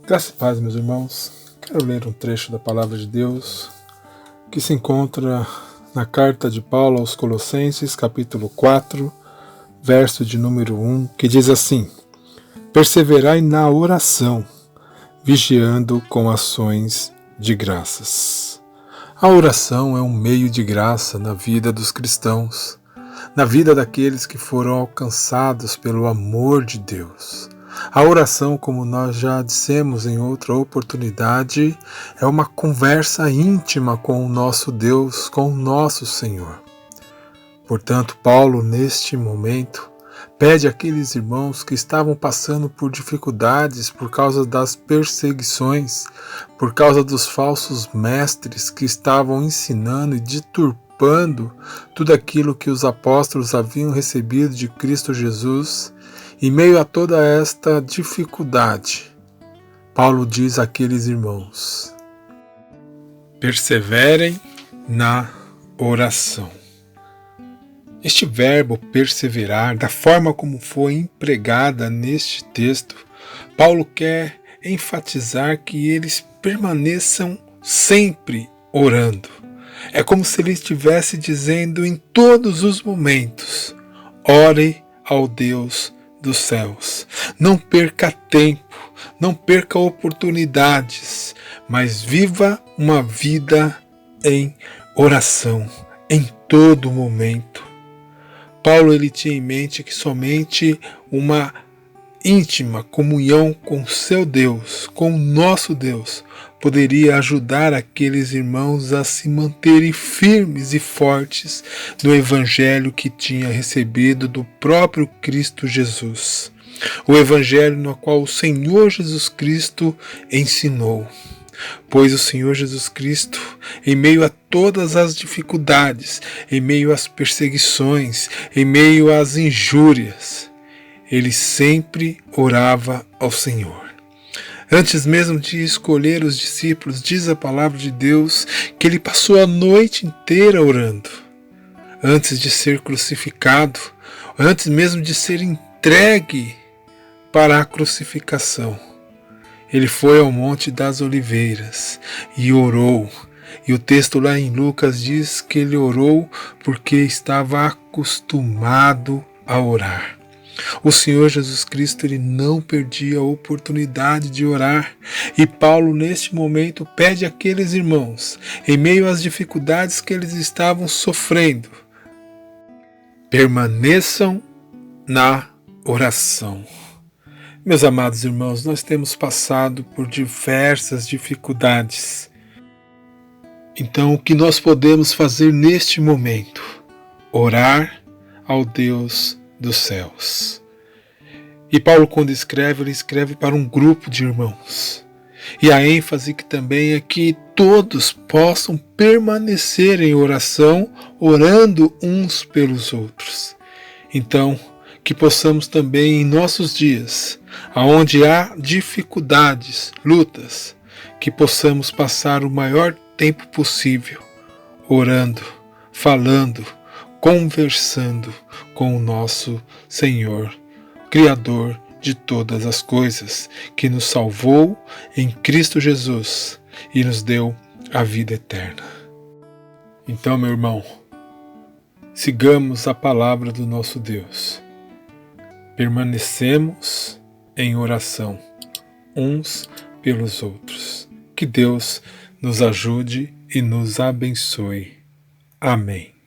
Graça e paz, meus irmãos. Quero ler um trecho da Palavra de Deus que se encontra na carta de Paulo aos Colossenses, capítulo 4, verso de número 1, que diz assim: Perseverai na oração, vigiando com ações de graças. A oração é um meio de graça na vida dos cristãos, na vida daqueles que foram alcançados pelo amor de Deus. A oração, como nós já dissemos em outra oportunidade, é uma conversa íntima com o nosso Deus, com o nosso Senhor. Portanto, Paulo, neste momento, pede àqueles irmãos que estavam passando por dificuldades por causa das perseguições, por causa dos falsos mestres que estavam ensinando e deturpando tudo aquilo que os apóstolos haviam recebido de Cristo Jesus. Em meio a toda esta dificuldade, Paulo diz àqueles irmãos: perseverem na oração. Este verbo perseverar, da forma como foi empregada neste texto, Paulo quer enfatizar que eles permaneçam sempre orando. É como se ele estivesse dizendo em todos os momentos: ore ao Deus dos céus. Não perca tempo, não perca oportunidades, mas viva uma vida em oração, em todo momento. Paulo ele tinha em mente que somente uma íntima comunhão com seu Deus, com o nosso Deus, poderia ajudar aqueles irmãos a se manterem firmes e fortes no Evangelho que tinha recebido do próprio Cristo Jesus. O Evangelho no qual o Senhor Jesus Cristo ensinou. Pois o Senhor Jesus Cristo, em meio a todas as dificuldades, em meio às perseguições, em meio às injúrias, ele sempre orava ao Senhor. Antes mesmo de escolher os discípulos, diz a palavra de Deus que ele passou a noite inteira orando. Antes de ser crucificado, antes mesmo de ser entregue para a crucificação, ele foi ao Monte das Oliveiras e orou. E o texto lá em Lucas diz que ele orou porque estava acostumado a orar. O Senhor Jesus Cristo ele não perdia a oportunidade de orar. E Paulo, neste momento, pede àqueles irmãos, em meio às dificuldades que eles estavam sofrendo, permaneçam na oração. Meus amados irmãos, nós temos passado por diversas dificuldades. Então, o que nós podemos fazer neste momento? Orar ao Deus dos céus. E Paulo, quando escreve, ele escreve para um grupo de irmãos. E a ênfase que também é que todos possam permanecer em oração, orando uns pelos outros. Então, que possamos também em nossos dias, aonde há dificuldades, lutas, que possamos passar o maior tempo possível orando, falando, conversando com o nosso Senhor, Criador de todas as coisas, que nos salvou em Cristo Jesus e nos deu a vida eterna. Então, meu irmão, sigamos a palavra do nosso Deus. Permanecemos em oração, uns pelos outros. Que Deus nos ajude e nos abençoe. Amém.